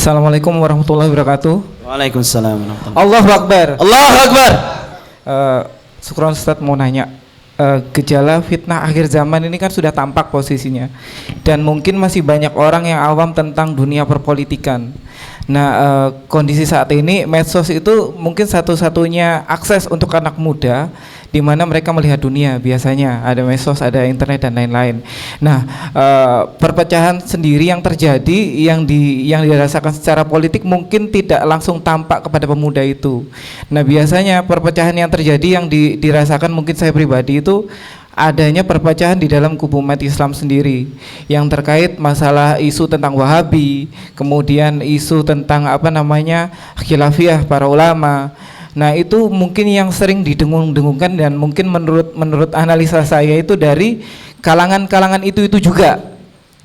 Assalamualaikum warahmatullahi wabarakatuh. Waalaikumsalam warahmatullahi Allahu Akbar. Allahu Akbar. Syukron Ustadz, mau nanya, gejala fitnah akhir zaman ini kan sudah tampak posisinya, dan mungkin masih banyak orang yang awam tentang dunia perpolitikan. Nah, kondisi saat ini medsos itu mungkin satu-satunya akses untuk anak muda di mana mereka melihat dunia. Biasanya ada medsos, ada internet dan lain-lain. Nah, perpecahan sendiri yang terjadi yang dirasakan secara politik mungkin tidak langsung tampak kepada pemuda itu. Nah, biasanya perpecahan yang terjadi yang dirasakan mungkin saya pribadi itu adanya perpecahan di dalam kubu umat Islam sendiri yang terkait masalah isu tentang Wahabi, kemudian isu tentang khilafiyah para ulama. Nah, itu mungkin yang sering didengung-dengungkan, dan mungkin menurut analisa saya itu dari kalangan-kalangan itu juga.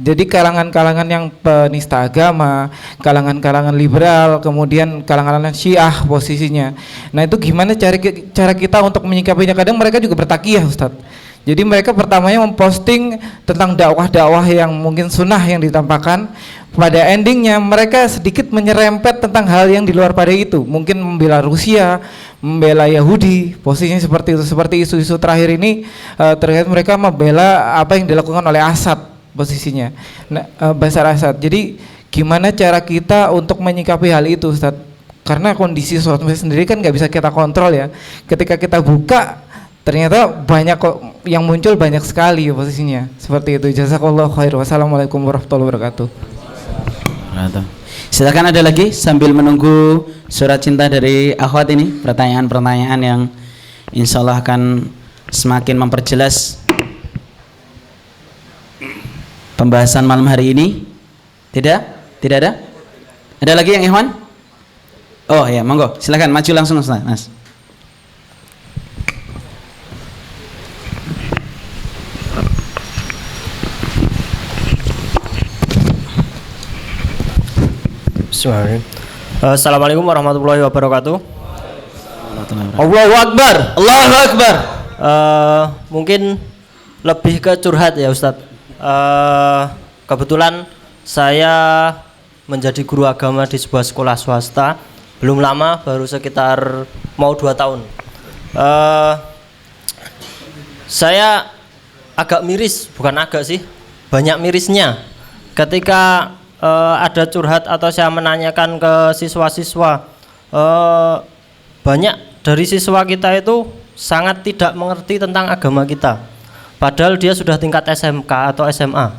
Jadi kalangan-kalangan yang penista agama, kalangan-kalangan liberal, kemudian kalangan-kalangan Syiah posisinya. Nah, itu gimana cara kita untuk menyikapinya? Kadang mereka juga bertakiyah, Ustadz. Jadi mereka pertamanya memposting tentang dakwah-dakwah yang mungkin sunnah yang ditampakkan. Pada endingnya mereka sedikit menyerempet tentang hal yang di luar pada itu. Mungkin membela Rusia, membela Yahudi, posisinya seperti itu. Seperti isu-isu terakhir ini terkait mereka membela apa yang dilakukan oleh Assad posisinya, Bashar Assad. Jadi gimana cara kita untuk menyikapi hal itu, Ustadz? Karena kondisi sosmed sendiri kan nggak bisa kita kontrol ya. Ketika kita buka, ternyata banyak kok yang muncul, banyak sekali posisinya. Seperti itu. Jazakallahu khair. Wassalamualaikum warahmatullahi wabarakatuh. Silakan, ada lagi sambil menunggu surat cinta dari akhwat ini, pertanyaan-pertanyaan yang insya Allah akan semakin memperjelas pembahasan malam hari ini. Tidak ada? Ada lagi yang ikhwan? Oh ya, monggo, silakan maju langsung Mas. Assalamualaikum warahmatullahi wabarakatuh. Allahu Akbar. Allahu Akbar. Mungkin lebih ke curhat ya Ustadz. Kebetulan saya menjadi guru agama di sebuah sekolah swasta. Belum lama, baru sekitar mau 2 tahun. Saya agak miris, bukan agak sih, banyak mirisnya ketika ada curhat atau saya menanyakan ke siswa-siswa. Banyak dari siswa kita itu sangat tidak mengerti tentang agama kita, padahal dia sudah tingkat SMK atau SMA.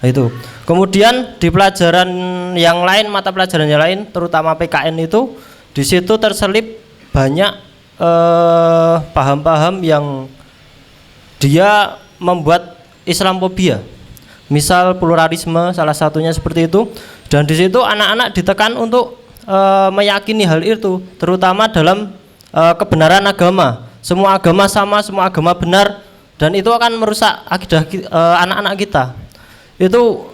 Itu kemudian di pelajaran yang lain, mata pelajaran yang lain, terutama PKN itu, di situ terselip banyak paham-paham yang dia membuat Islamofobia. Misal pluralisme salah satunya seperti itu, dan di situ anak-anak ditekan untuk meyakini hal itu, terutama dalam kebenaran agama. Semua agama sama, semua agama benar, dan itu akan merusak akidah anak-anak kita. Itu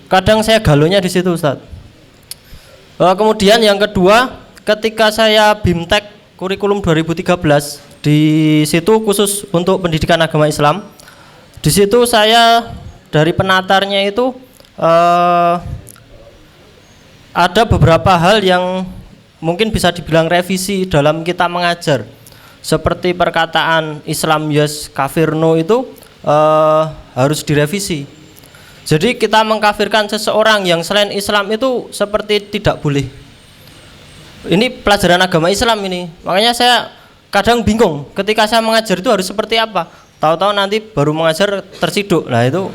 kadang saya galonya di situ, Ustaz. Kemudian yang kedua, ketika saya BIMTEK kurikulum 2013, di situ khusus untuk pendidikan agama Islam. Di situ saya dari penatarnya itu ada beberapa hal yang mungkin bisa dibilang revisi dalam kita mengajar, seperti perkataan Islam yes kafir no itu harus direvisi. Jadi kita mengkafirkan seseorang yang selain Islam itu seperti tidak boleh. Ini pelajaran agama Islam ini, makanya saya kadang bingung ketika saya mengajar itu harus seperti apa. Tahu-tahu nanti baru mengajar terciduk, nah itu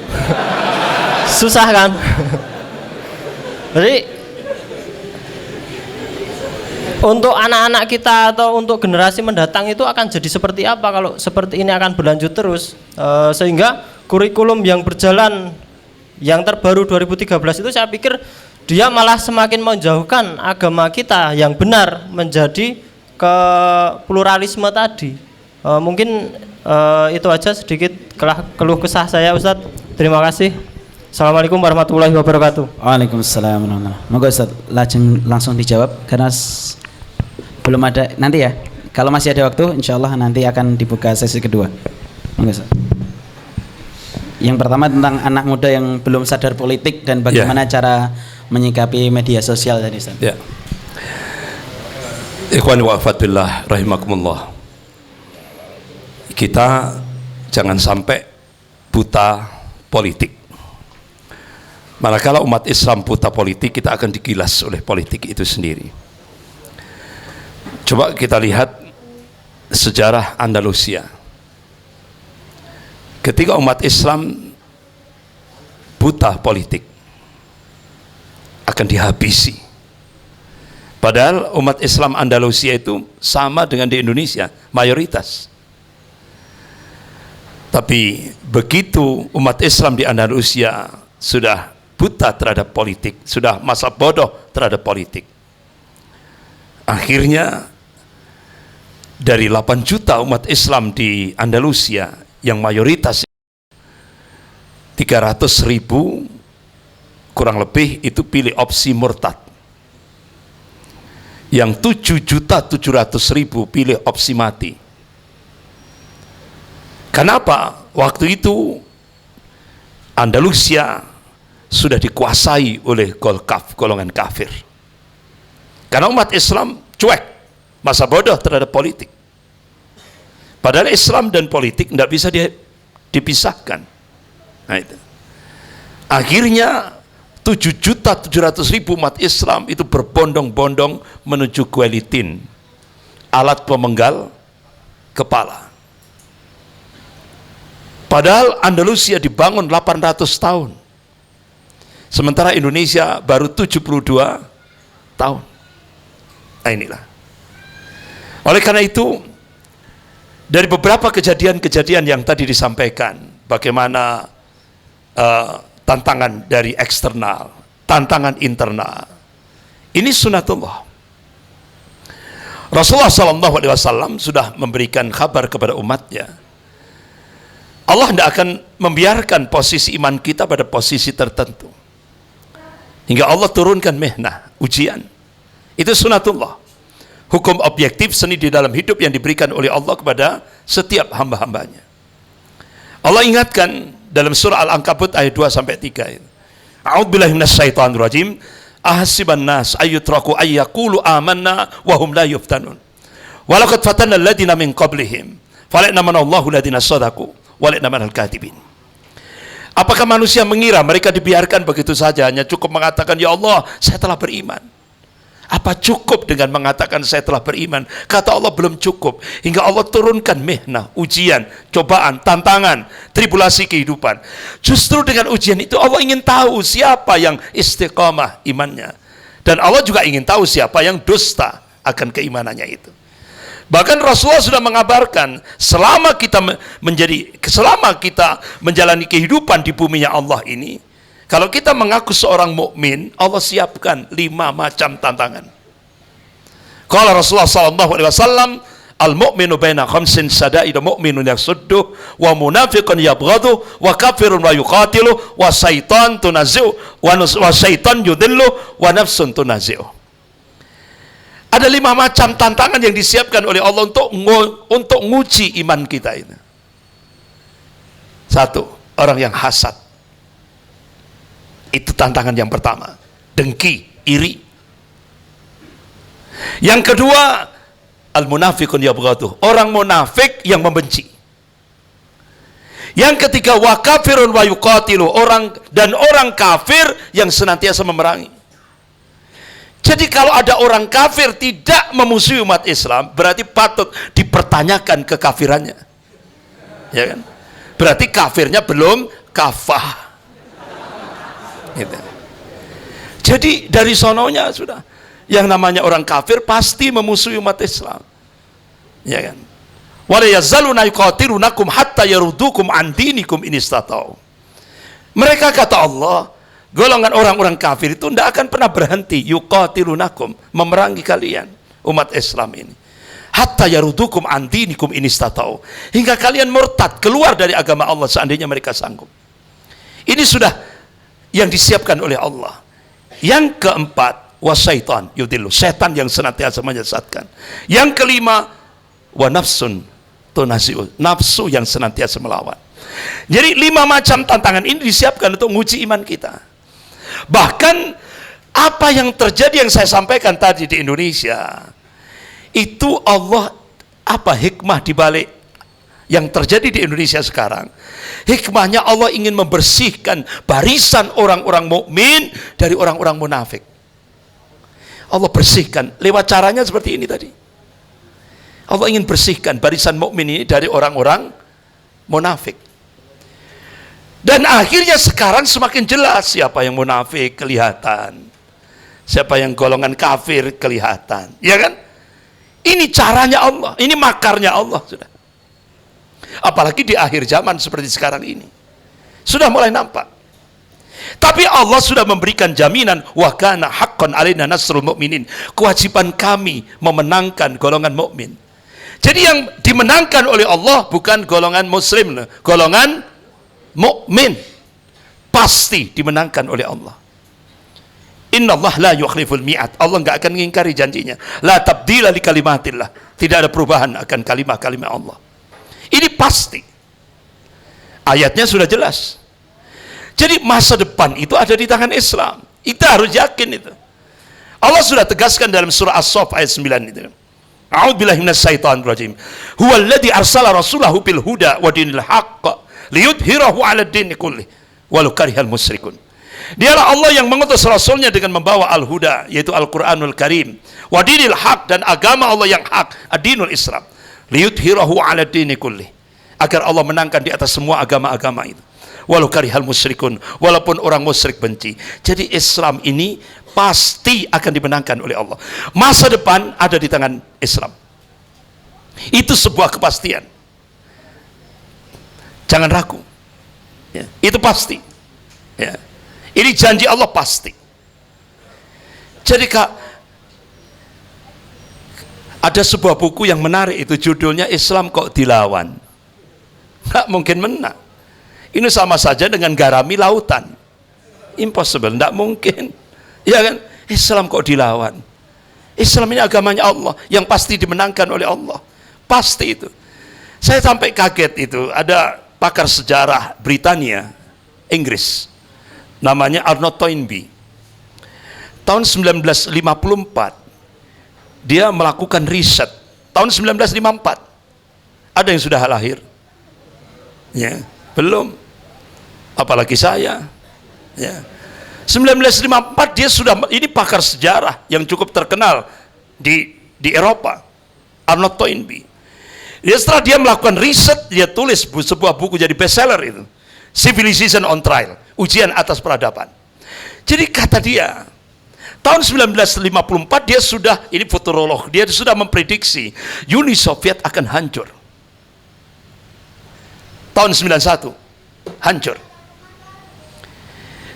susah kan. Jadi untuk anak-anak kita atau untuk generasi mendatang itu akan jadi seperti apa kalau seperti ini akan berlanjut terus, sehingga kurikulum yang berjalan yang terbaru 2013 itu saya pikir dia malah semakin menjauhkan agama kita yang benar menjadi ke pluralisme tadi. Mungkin itu aja sedikit keluh kesah saya, Ustadz. Terima kasih. Assalamualaikum warahmatullahi wabarakatuh. Waalaikumsalam warahmatullahi wabarakatuh. Moga Ustadz langsung dijawab karena belum ada nanti ya. Kalau masih ada waktu, insya Allah nanti akan dibuka sesi kedua. Moga Ustadz. Yang pertama tentang anak muda yang belum sadar politik dan bagaimana cara menyikapi media sosial tadi Ustaz? Ya. Ikhwan wa akhwat billah rahimakumullah. Kita jangan sampai buta politik. Manakala umat Islam buta politik, kita akan digilas oleh politik itu sendiri. Coba kita lihat sejarah Andalusia. Ketika umat Islam buta politik, akan dihabisi. Padahal umat Islam Andalusia itu sama dengan di Indonesia, mayoritas. Tapi begitu umat Islam di Andalusia sudah buta terhadap politik, sudah masa bodoh terhadap politik, akhirnya dari 8 juta umat Islam di Andalusia yang mayoritas 300.000 kurang lebih itu pilih opsi murtad, yang 7.700.000 pilih opsi mati. Kenapa? Waktu itu Andalusia sudah dikuasai oleh golongan kafir, karena umat Islam cuek, masa bodoh terhadap politik. Padahal Islam dan politik tidak bisa dipisahkan. Nah itu. Akhirnya 7.700.000 umat Islam itu berbondong-bondong menuju guillotine, alat pemenggal kepala. Padahal Andalusia dibangun 800 tahun, sementara Indonesia baru 72 tahun. Nah inilah. Oleh karena itu, dari beberapa kejadian-kejadian yang tadi disampaikan, bagaimana tantangan dari eksternal, tantangan internal, ini sunatullah. Rasulullah SAW sudah memberikan kabar kepada umatnya, Allah tidak akan membiarkan posisi iman kita pada posisi tertentu hingga Allah turunkan mihnah, ujian. Itu sunatullah, hukum objektif seni di dalam hidup yang diberikan oleh Allah kepada setiap hamba-hambanya. Allah ingatkan dalam surah Al-Ankabut ayat 2-3, A'udzubillahi minasyaitonir rajim, ahasiban nas ayyutraku ayyaqulu amanna wa hum la yuftanun wa laqad fatanna alladziina min qablihim fala'namana Allahu alladziina shadaqu wa la'namana al-kadhibin. Apakah manusia mengira mereka dibiarkan begitu saja, hanya cukup mengatakan ya Allah saya telah beriman? Apa cukup dengan mengatakan saya telah beriman? Kata Allah belum cukup, hingga Allah turunkan mihnah, ujian, cobaan, tantangan, tribulasi kehidupan. Justru dengan ujian itu Allah ingin tahu siapa yang istiqamah imannya, dan Allah juga ingin tahu siapa yang dusta akan keimanannya itu. Bahkan Rasulullah sudah mengabarkan, selama kita menjalani kehidupan di buminya Allah ini, kalau kita mengaku seorang mukmin, Allah siapkan 5 macam tantangan. Qala Rasulullah SAW, al-mu'minu baina khamsin sada'idu mu'minun yasuddu wa munafiqun yabghadu wa kafirun wa yuqatilu wa syaitan tunazi'u wa syaitan yudillu wa nafsun tunazi'u. Ada 5 macam tantangan yang disiapkan oleh Allah untuk nguji iman kita ini. 1, orang yang hasad. Itu tantangan yang pertama, dengki, iri. Yang kedua, al-munafiqun yabghadu, orang munafik yang membenci. Yang ketiga, wa kafirun wa yuqatilu, orang kafir yang senantiasa memerangi. Jadi kalau ada orang kafir tidak memusuhi umat Islam, berarti patut dipertanyakan kekafirannya, ya kan? Berarti kafirnya belum kafah. Gitu. Jadi dari sononya sudah, yang namanya orang kafir pasti memusuhi umat Islam, ya kan? Wala yazaluna yuqatilunakum hatta yarudukum an dinikum in istata'u. Mereka kata Allah, golongan orang-orang kafir itu tidak akan pernah berhenti yuqatilunakum, memerangi kalian umat Islam ini, hatta yarudukum an dinikum in istata'u, hingga kalian murtad, keluar dari agama Allah seandainya mereka sanggup. Ini sudah yang disiapkan oleh Allah. Yang keempat, wasyaitan yudillu, setan yang senantiasa menyesatkan. Yang kelima, wa nafsun tunazi'u, nafsu yang senantiasa melawan. Jadi 5 macam tantangan ini disiapkan untuk menguji iman kita. Bahkan Apa yang terjadi yang saya sampaikan tadi di Indonesia, itu Allah, apa hikmah dibalik yang terjadi di Indonesia sekarang? Hikmahnya Allah ingin membersihkan barisan orang-orang mukmin dari orang-orang munafik. Allah bersihkan lewat caranya seperti ini tadi. Allah ingin bersihkan barisan mukmin ini dari orang-orang munafik. Dan akhirnya sekarang semakin jelas siapa yang munafik kelihatan. Siapa yang golongan kafir kelihatan. Ya kan? Ini caranya Allah, ini makarnya Allah sudah. Apalagi di akhir zaman seperti sekarang ini. Sudah mulai nampak. Tapi Allah sudah memberikan jaminan, wa kana haqqan alaina nasrul mu'minin. Kewajiban kami memenangkan golongan mukmin. Jadi yang dimenangkan oleh Allah bukan golongan muslim, golongan mukmin. Pasti dimenangkan oleh Allah. Inna Allah la yukhliful mi'ad. Allah enggak akan mengingkari janjinya. La tabdila li kalimatillah. Tidak ada perubahan akan kalimat-kalimat Allah. Ini pasti. Ayatnya sudah jelas. Jadi masa depan itu ada di tangan Islam. Kita harus yakin itu. Allah sudah tegaskan dalam surah As-Saff ayat 9 itu. A'udzubillahi minasyaitonir rajim. Huwallazi arsala rasulahu bil huda wa dinil haqq liyudhhirahu 'alad dini kullih walau karihal musyrikun. Dialah Allah yang mengutus Rasulnya dengan membawa Al-Huda, yaitu Al-Quranul Karim, wadinil haq, dan agama Allah yang hak, ad-dinul Islam, liyudhhirahu 'ala dini kulli, agar Allah menangkan di atas semua agama-agama itu, walau karihal musyrikun, walaupun orang musyrik benci. Jadi Islam ini pasti akan dimenangkan oleh Allah. Masa depan ada di tangan Islam. Itu sebuah kepastian. Jangan ragu. Ya, itu pasti. Ya. Ini janji Allah pasti. Jadi Kak, ada sebuah buku yang menarik, itu judulnya Islam Kok Dilawan. Nggak mungkin menang. Ini sama saja dengan garami lautan. Impossible, nggak mungkin. Ya kan? Islam kok dilawan. Islam ini agamanya Allah yang pasti dimenangkan oleh Allah. Pasti itu. Saya sampai kaget itu, ada pakar sejarah Britania, Inggris, namanya Arnold Toynbee. Tahun 1954 dia melakukan riset. Tahun 1954 ada yang sudah lahir? Ya, belum. Apalagi saya. Ya. 1954 dia sudah, ini pakar sejarah yang cukup terkenal di Eropa, Arnold Toynbee. Setelah dia melakukan riset, dia tulis sebuah buku jadi bestseller itu, Civilization on Trial, ujian atas peradaban. Jadi kata dia, tahun 1954 dia sudah, ini futurolog, dia sudah memprediksi Uni Soviet akan hancur. Tahun 91 hancur.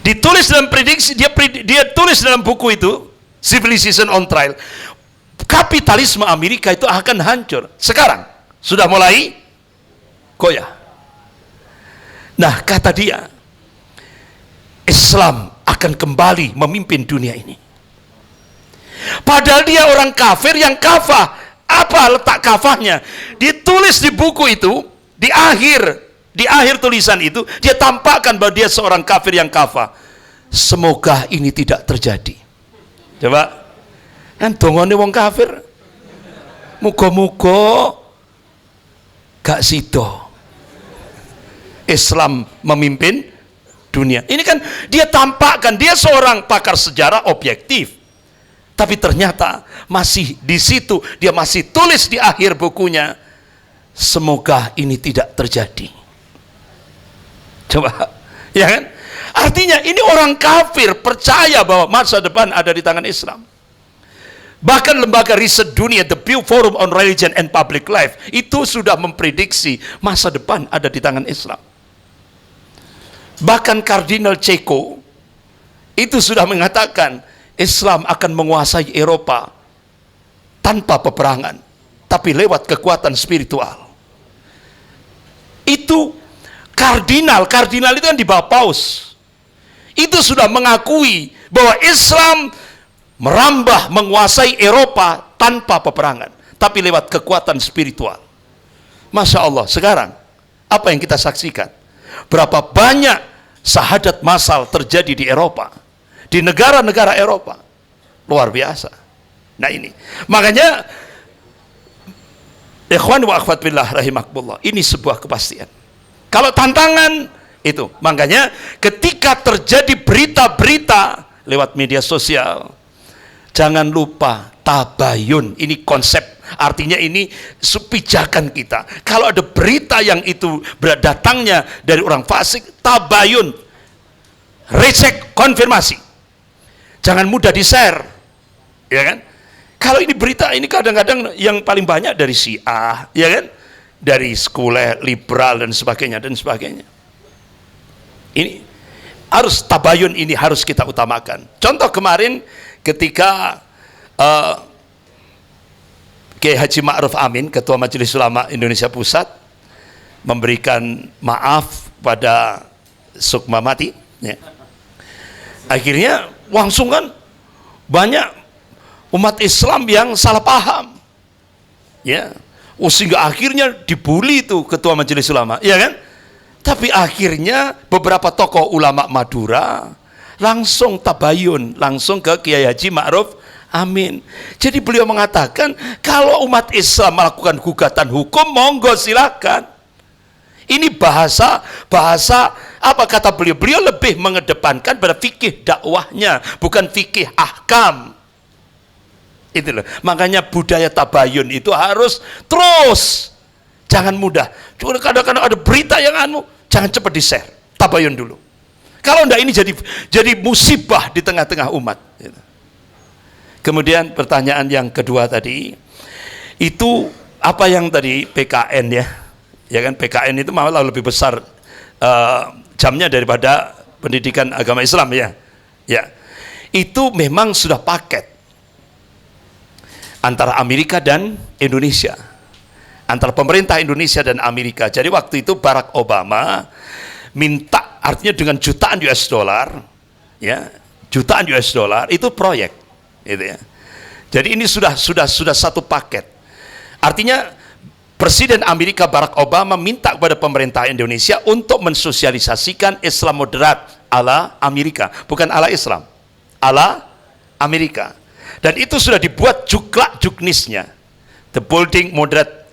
Ditulis dalam prediksi, dia tulis dalam buku itu, Civilization on Trial, kapitalisme Amerika itu akan hancur. Sekarang sudah mulai goyah. Nah, kata dia, Islam akan kembali memimpin dunia ini. Padahal dia orang kafir yang kafah. Apa letak kafahnya? Ditulis di buku itu, di akhir tulisan itu, dia tampakkan bahwa dia seorang kafir yang kafah. Semoga ini tidak terjadi. Coba, kan dongone wong kafir, muga-muga gak sido Islam memimpin dunia. Ini kan dia tampakkan, dia seorang pakar sejarah objektif, tapi ternyata masih di situ, dia masih tulis di akhir bukunya, semoga ini tidak terjadi. Coba, ya kan? Artinya ini orang kafir percaya bahwa masa depan ada di tangan Islam. Bahkan lembaga riset dunia, The Pew Forum on Religion and Public Life, itu sudah memprediksi masa depan ada di tangan Islam. Bahkan Kardinal Ceko itu sudah mengatakan Islam akan menguasai Eropa tanpa peperangan, tapi lewat kekuatan spiritual. Itu kardinal itu kan di bawah paus. Itu sudah mengakui bahwa Islam merambah menguasai Eropa tanpa peperangan, tapi lewat kekuatan spiritual. Masya Allah, sekarang apa yang kita saksikan? Berapa banyak syahadat massal terjadi di Eropa di negara-negara Eropa. Luar biasa. Nah ini, makanya ikhwan wa akhwat billah rahimakumullah, ini sebuah kepastian. Kalau tantangan itu, makanya ketika terjadi berita-berita lewat media sosial, jangan lupa tabayun. Ini konsep, artinya ini pijakan kita. Kalau ada berita yang itu datangnya dari orang fasik, tabayun, recek, konfirmasi. Jangan mudah di-share, ya kan? Kalau ini berita ini kadang-kadang yang paling banyak dari Syiah, ya kan? Dari sekuler, liberal dan sebagainya dan sebagainya. Ini harus tabayun, ini harus kita utamakan. Contoh kemarin ketika Kiai Haji Ma'ruf Amin, Ketua Majelis Ulama Indonesia Pusat, memberikan maaf pada Sukmawati, ya. Akhirnya langsung kan banyak umat Islam yang salah paham, ya, sehingga akhirnya dibully itu Ketua Majelis Ulama, ya kan? Tapi akhirnya beberapa tokoh ulama Madura langsung tabayun, langsung ke Kiai Haji Ma'ruf Amin. Jadi beliau mengatakan kalau umat Islam melakukan gugatan hukum, monggo silakan. Ini bahasa apa kata beliau? Beliau lebih mengedepankan pada fikih dakwahnya, bukan fikih ahkam. Itu loh. Makanya budaya tabayun itu harus terus, jangan mudah. Cuma kadang-kadang ada berita yang jangan cepat di-share, tabayun dulu. Kalau enggak ini jadi musibah di tengah-tengah umat. Kemudian pertanyaan yang kedua tadi, itu apa yang tadi PKN ya kan, PKN itu malah lebih besar jamnya daripada pendidikan agama Islam, ya. Itu memang sudah paket antara Amerika dan Indonesia, antara pemerintah Indonesia dan Amerika. Jadi waktu itu Barack Obama minta, artinya dengan jutaan US dollar, ya, jutaan US dollar itu proyek, gitu ya. Jadi ini sudah satu paket. Artinya Presiden Amerika Barack Obama minta kepada pemerintah Indonesia untuk mensosialisasikan Islam moderat ala Amerika, bukan ala Islam, ala Amerika. Dan itu sudah dibuat juklak-juknisnya, the Building Moderate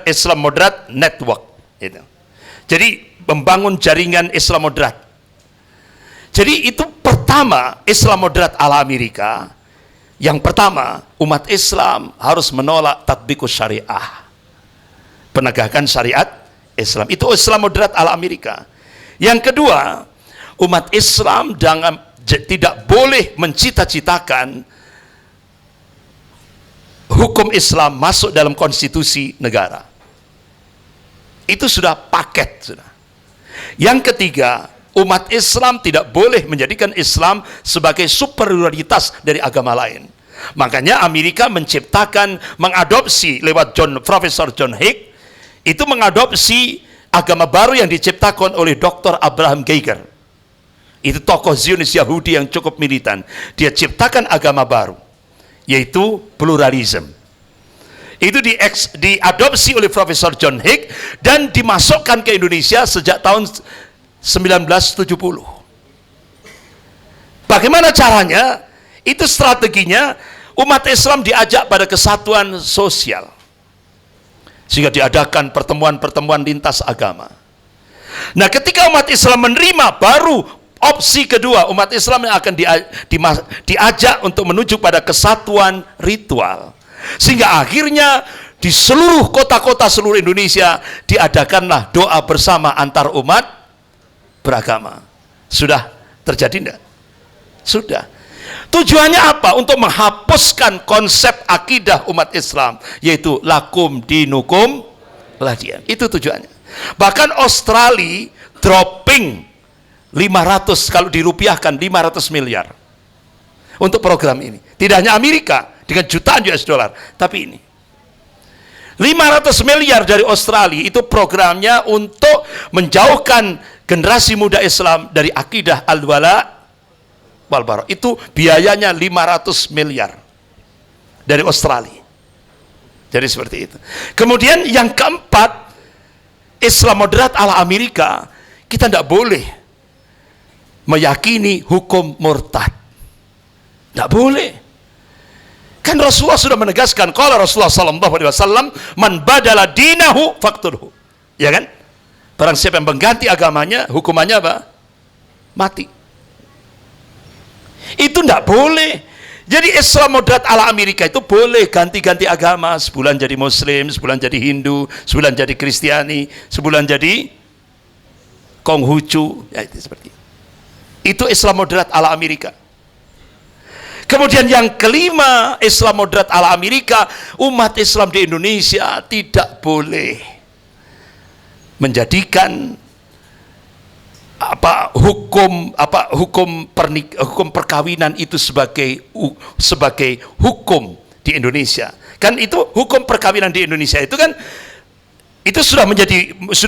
Islam Moderate Network. Itu. Jadi membangun jaringan Islam moderat. Jadi itu pertama Islam moderat ala Amerika. Yang pertama, umat Islam harus menolak tatbikus syariah, penegakan syariat Islam. Itu Islam moderat ala Amerika. Yang kedua, umat Islam tidak boleh mencita-citakan hukum Islam masuk dalam konstitusi negara. Itu sudah paket, sudah. Yang ketiga, umat Islam tidak boleh menjadikan Islam sebagai superioritas dari agama lain. Makanya Amerika mengadopsi lewat Profesor John Hick, itu mengadopsi agama baru yang diciptakan oleh Dr. Abraham Geiger. Itu tokoh Zionis Yahudi yang cukup militan. Dia ciptakan agama baru, yaitu pluralisme. Itu diadopsi oleh Profesor John Hick dan dimasukkan ke Indonesia sejak tahun 1970. Bagaimana caranya? Itu strateginya, umat Islam diajak pada kesatuan sosial, sehingga diadakan pertemuan-pertemuan lintas agama. Nah, ketika umat Islam menerima, baru opsi kedua, umat Islam yang akan diajak untuk menuju pada kesatuan ritual. Sehingga akhirnya di seluruh kota-kota seluruh Indonesia diadakanlah doa bersama antar umat beragama. Sudah terjadi enggak? Sudah. Tujuannya apa? Untuk menghapuskan konsep akidah umat Islam, yaitu lakum dinukum waliya. Itu tujuannya. Bahkan Australia dropping 500, kalau dirupiahkan 500 miliar untuk program ini. Tidak hanya Amerika dengan jutaan US dollar, tapi ini 500 miliar dari Australia. Itu programnya untuk menjauhkan generasi muda Islam dari akidah al-wala wal bara. Itu biayanya 500 miliar dari Australia. Jadi seperti itu. Kemudian yang keempat, Islam moderat ala Amerika. Kita tidak boleh meyakini hukum murtad. Tidak boleh. Kan Rasulullah sudah menegaskan, qala Rasulullah sallallahu alaihi wasallam, man badala dinahu faqtulhu. Ya kan? Barang siapa yang mengganti agamanya, hukumannya apa? Mati. Itu tidak boleh. Jadi Islam moderat ala Amerika itu boleh ganti-ganti agama, sebulan jadi Muslim, sebulan jadi Hindu, sebulan jadi Kristiani, sebulan jadi Konghucu, ya itu seperti itu. Itu Islam moderat ala Amerika. Kemudian yang kelima, Islam moderat ala Amerika, umat Islam di Indonesia tidak boleh menjadikan hukum perkawinan itu sebagai hukum di Indonesia. Kan itu hukum perkawinan di Indonesia itu kan itu sudah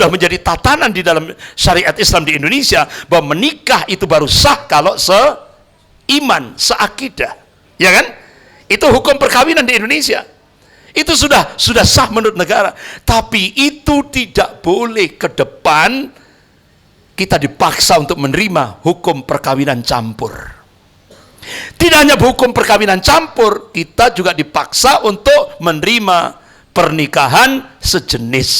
menjadi tatanan di dalam syariat Islam di Indonesia, bahwa menikah itu baru sah kalau seiman, seakidah. Ya kan? Itu hukum perkawinan di Indonesia. Itu sudah sah menurut negara. Tapi itu tidak boleh ke depan kita dipaksa untuk menerima hukum perkawinan campur. Tidak hanya hukum perkawinan campur, kita juga dipaksa untuk menerima pernikahan sejenis.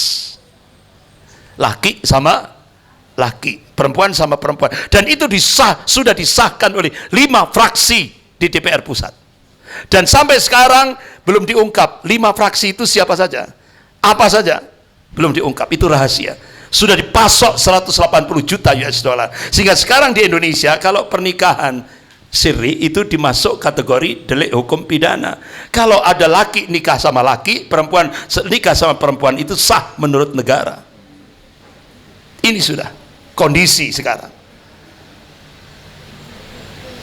Laki sama laki, perempuan sama perempuan. Dan itu sudah disahkan oleh 5 fraksi di DPR pusat. Dan sampai sekarang belum diungkap 5 fraksi itu siapa saja, apa saja, belum diungkap, itu rahasia. Sudah dipasok 180 juta US dollar. Sehingga sekarang di Indonesia kalau pernikahan siri itu dimasuk kategori delik hukum pidana. Kalau ada laki nikah sama laki, perempuan nikah sama perempuan, itu sah menurut negara. Ini sudah kondisi sekarang.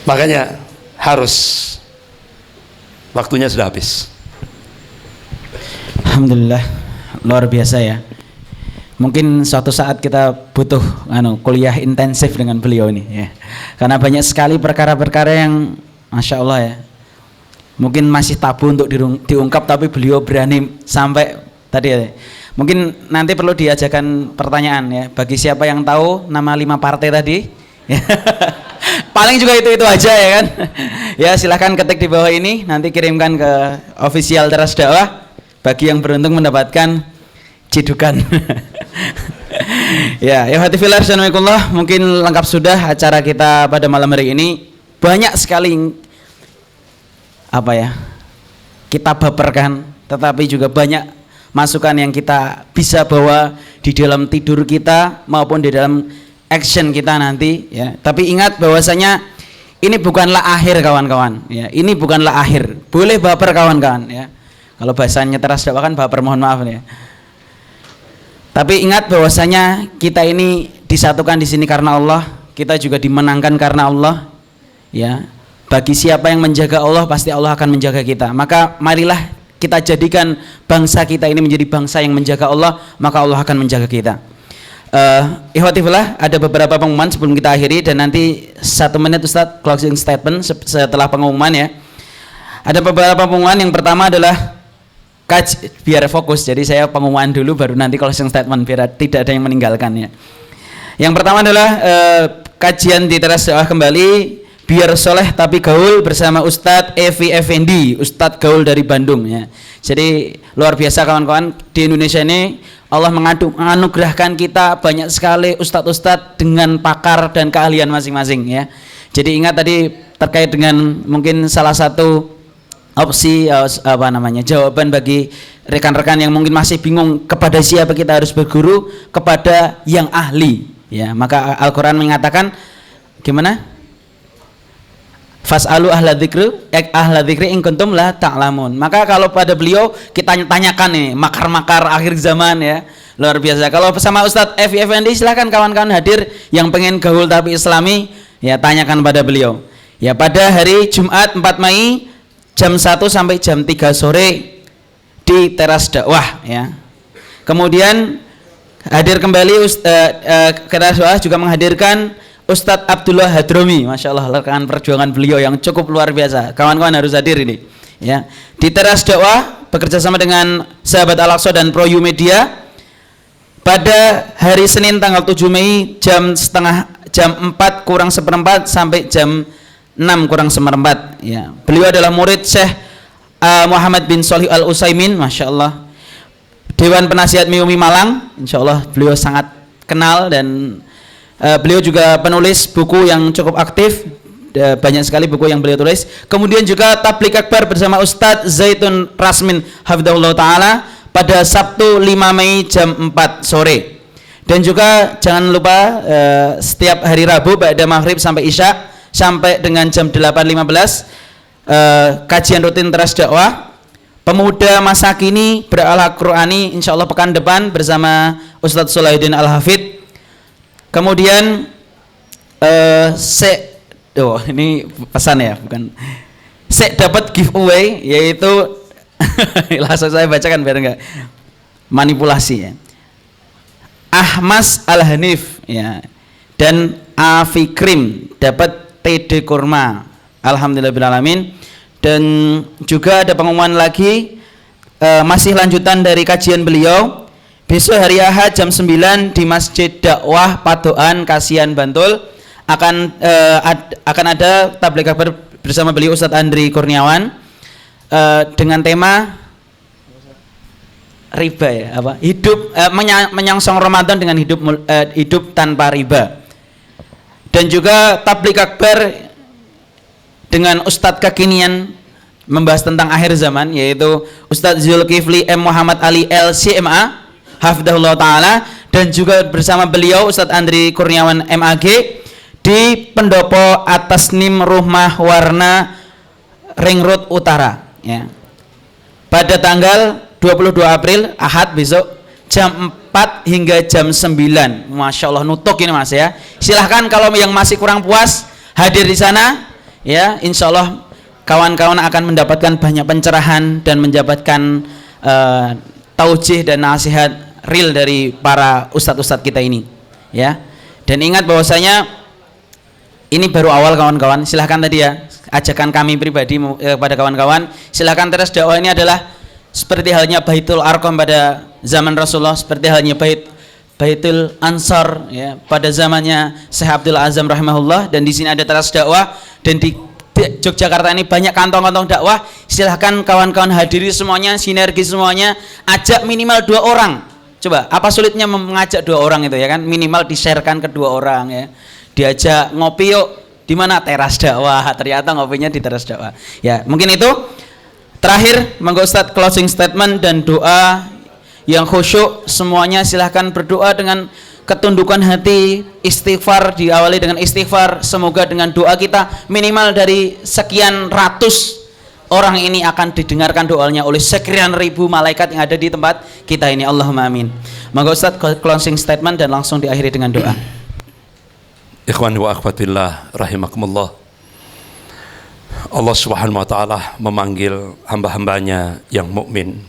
Makanya harus, waktunya sudah habis. Alhamdulillah, luar biasa ya. Mungkin suatu saat kita butuh kuliah intensif dengan beliau ini ya. Karena banyak sekali perkara-perkara yang Masya Allah ya, mungkin masih tabu untuk diungkap, tapi beliau berani sampai tadi ya. Mungkin nanti perlu diajarkan pertanyaan ya, bagi siapa yang tahu nama 5 partai tadi ya. Paling juga itu aja ya kan. Ya silahkan ketik di bawah ini, nanti kirimkan ke official Teras Dakwah bagi yang beruntung mendapatkan cidukan. Ya, Assalamualaikum, mungkin lengkap sudah acara kita pada malam hari ini. Banyak sekali kita baperkan, tetapi juga banyak masukan yang kita bisa bawa di dalam tidur kita maupun di dalam action kita nanti ya. Tapi ingat bahwasanya ini bukanlah akhir kawan-kawan ya. Ini bukanlah akhir. Boleh baper kawan-kawan ya. Kalau bahasanya Teras Dakwah kan baper, mohon maaf ya. Tapi ingat bahwasanya kita ini disatukan di sini karena Allah, kita juga dimenangkan karena Allah. Ya, bagi siapa yang menjaga Allah, pasti Allah akan menjaga kita. Maka marilah kita jadikan bangsa kita ini menjadi bangsa yang menjaga Allah, maka Allah akan menjaga kita. Ikhwatifillah, ada beberapa pengumuman sebelum kita akhiri, dan nanti 1 menit Ustadz closing statement setelah pengumuman ya. Ada beberapa pengumuman. Yang pertama adalah biar fokus, jadi saya pengumuman dulu baru nanti closing statement biar tidak ada yang meninggalkan ya. Yang pertama adalah kajian di Teras Dakwah kembali, biar soleh tapi gaul, bersama Ustadz Evi Effendi, Ustadz gaul dari Bandung ya. Jadi luar biasa kawan-kawan, di Indonesia ini Allah menganugerahkan kita banyak sekali ustadz-ustadz dengan pakar dan keahlian masing-masing ya. Jadi ingat tadi terkait dengan mungkin salah satu opsi jawaban bagi rekan-rekan yang mungkin masih bingung kepada siapa kita harus berguru, kepada yang ahli ya. Maka Al-Qur'an mengatakan gimana? Fas'alu ahla dzikri in kuntum la ta'lamun. Maka kalau pada beliau kita tanyakan nih makar-makar akhir zaman ya. Luar biasa. Kalau sama Ustadz Evi Effendi, silahkan kawan-kawan hadir yang pengen gaul tapi islami ya, tanyakan pada beliau. Ya, pada hari Jumat 4 Mei jam 1 sampai jam 3 sore di Teras Dakwah ya. Kemudian hadir kembali Teras Dakwah juga menghadirkan Ustadz Abdullah Hadromi, Masya Allah, rekan perjuangan beliau yang cukup luar biasa. Kawan-kawan harus hadir ini ya. Di Teras Dakwah bekerja sama dengan Sahabat Al-Aqsa dan Pro You Media pada hari Senin tanggal 7 Mei jam 4 kurang seperempat sampai jam 6 kurang seperempat ya. Beliau adalah murid Syekh Muhammad bin Shalih Al Utsaimin, masya Allah, Dewan Penasihat MIUMI Malang. Insya Allah beliau sangat kenal, dan beliau juga penulis buku yang cukup aktif, banyak sekali buku yang beliau tulis. Kemudian juga tabligh akbar bersama Ustadz Zaitun Rasmin hafizahullah taala pada Sabtu 5 Mei jam 4 sore. Dan juga jangan lupa setiap hari Rabu pada maghrib sampai Isya sampai dengan jam 8.15 kajian rutin Teras Dakwah Pemuda Masa Kini Berakhlak Qur'ani, insya Allah pekan depan bersama Ustadz Sulahuddin Al-Hafidh. Kemudian ini pesan ya, bukan dapat giveaway, yaitu langsung saya bacakan biar enggak manipulasi ya. Ahmas Al-Hanif ya, dan Afikrim dapat TD kurma, alhamdulillahirrahmanirrahim. Dan juga ada pengumuman lagi, masih lanjutan dari kajian beliau. Besok hari Ahad jam 9 di Masjid Dakwah Padoan Kasihan Bantul akan ada tabligh akbar bersama beliau Ustadz Andri Kurniawan dengan tema riba ya, apa? Hidup menyongsong Ramadan dengan hidup tanpa riba. Dan juga tabligh akbar dengan Ustadz kekinian membahas tentang akhir zaman, yaitu Ustadz Zulkifli M. Muhammad Ali LCMA hafizahullah taala, dan juga bersama beliau Ustadz Andri Kurniawan MAG di pendopo atas Nim Rumah Warna Ring Road Utara ya. Pada tanggal 22 April Ahad besok jam 4 hingga jam 9. Masya Allah nutuk ini Mas ya. Silahkan kalau yang masih kurang puas hadir di sana ya. Insya Allah kawan-kawan akan mendapatkan banyak pencerahan dan mendapatkan taujih dan nasihat real dari para ustadz-ustadz kita ini ya. Dan ingat bahwasanya ini baru awal kawan-kawan. Silahkan tadi ya, ajakan kami pribadi kepada kawan-kawan, silahkan Teras Dakwah ini adalah seperti halnya Baitul Arqam pada zaman Rasulullah, seperti halnya Baitul Ansar ya pada zamannya Syekh Abdul Azam rahimahullah. Dan di sini ada Teras Dakwah, dan di Yogyakarta ini banyak kantong-kantong dakwah. Silahkan kawan-kawan hadiri semuanya, sinergi semuanya, ajak minimal 2 orang. Coba apa sulitnya mengajak 2 orang itu ya kan, minimal di-sharekan ke 2 orang ya. Diajak ngopi yuk, di mana? Teras Dakwah. Ternyata ngopinya di Teras Dakwah ya. Mungkin itu. Terakhir, monggo Ustadz closing statement dan doa yang khusyuk semuanya. Silahkan berdoa dengan ketundukan hati, istighfar, diawali dengan istighfar. Semoga dengan doa kita minimal dari sekian ratus orang ini akan didengarkan doanya oleh sekian ribu malaikat yang ada di tempat kita ini. Allahumma amin. Monggo Ustadz closing statement dan langsung diakhiri dengan doa. Ikhwan wa akhwatillah rahimakumullah. Allah Subhanahu wa taala memanggil hamba-hambanya yang mukmin.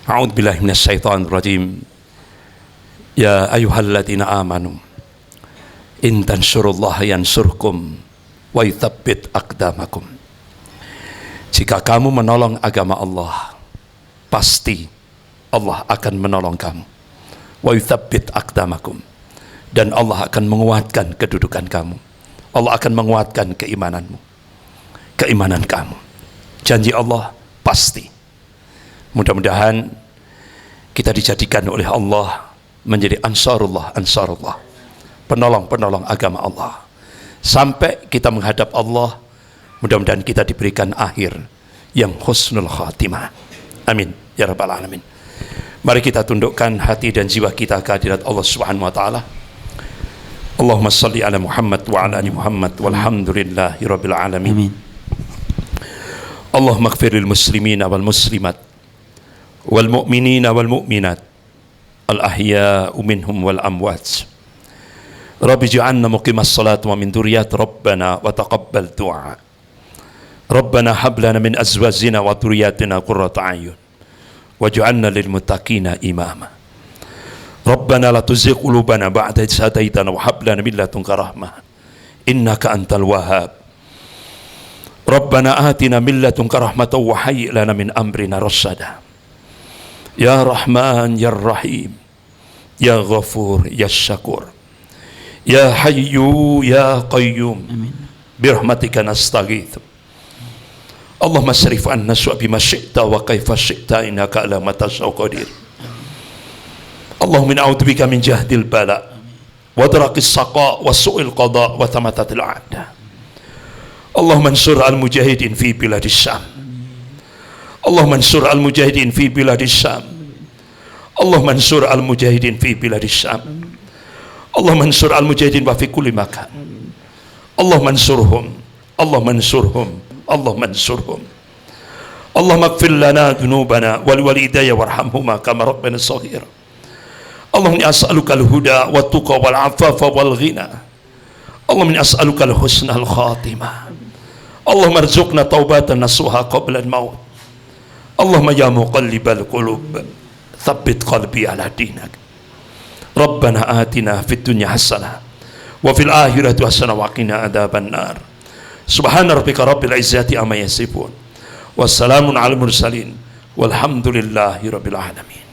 A'udzubillahi minasyaitonir rajim. Ya ayyuhalladzina amanu in tansurullaha yansurkum wa yutsabbit aqdamakum. Jika kamu menolong agama Allah, pasti Allah akan menolong kamu. Wa yutsabbit aqdamakum. Dan Allah akan menguatkan kedudukan kamu. Allah akan menguatkan keimanan kamu. Janji Allah pasti. Mudah-mudahan kita dijadikan oleh Allah menjadi ansarullah, penolong-penolong agama Allah, sampai kita menghadap Allah. Mudah-mudahan kita diberikan akhir yang husnul khatimah. Amin ya rabbal alamin. Mari kita tundukkan hati dan jiwa kita ke hadirat Allah Subhanahu wa taala. Allahumma shalli ala Muhammad wa ala ali Muhammad walhamdulillahi rabbil alamin. Amin. Allahumma ighfir lil muslimina wal muslimat wal mu'minina wal mu'minat al ahya'u minhum wal amwat. Rabbi ij'alna muqimas salati wa min dzurriyyat rabbana wa taqabbal du'a. Rabbana hab lana min azwajina wa dzurriyyatina qurrata a'yun waj'alna lil muttaqina imama. Rabbana la tuzigh qulubana ba'da idh hadaytana wa hab lana min ladunka rahmah innaka antal wahhab. Rabbana atina min ladunka rahmatan wa hayyi' lana min amrina rasyada. Ya Rahman ya Rahim ya Ghafur ya Syakur Ya Hayyu Ya Qayyum birahmatika nastaghith. Allahumma srif anna su'a bima syi'ta wa kaifa syi'ta innaka ala ma tasau qadir. Allahumma na'udzubika min jahdil bala wa daraqis saqa wa su'il qada wa tamatatil a'da. Allahumma ansur al-mujahidin fi biladis Syam. Allahumma ansur al-mujahidin fi biladis Syam. Allahumma ansur al-mujahidin fi biladis Syam. Allahumma ansur al-mujahidin wa fi kulli makan. Allahumma ansurhum. Allahumma ansurhum. Allahumma ansurhum. Allahumma ighfir lana dhunubana wal walidayya warhamhuma kama rabbana shaghira. Allahumma as'aluka al-huda wat tuqa wal afafa wal ghina. Allahumma as'aluka al-husna al-khatimah. Allahumma arzuqna taubatan nasuha qabla al-maut. Allahumma ya muqallibal qulub thabbit qalbi ala dinak. Rabbana atina fid dunya hasanah wa fil akhirati hasanah wa qina adzaban nar. Subhana rabbika rabbil izzati amma yasifun. Wassalamun alal mursalin walhamdulillahi rabbil alamin.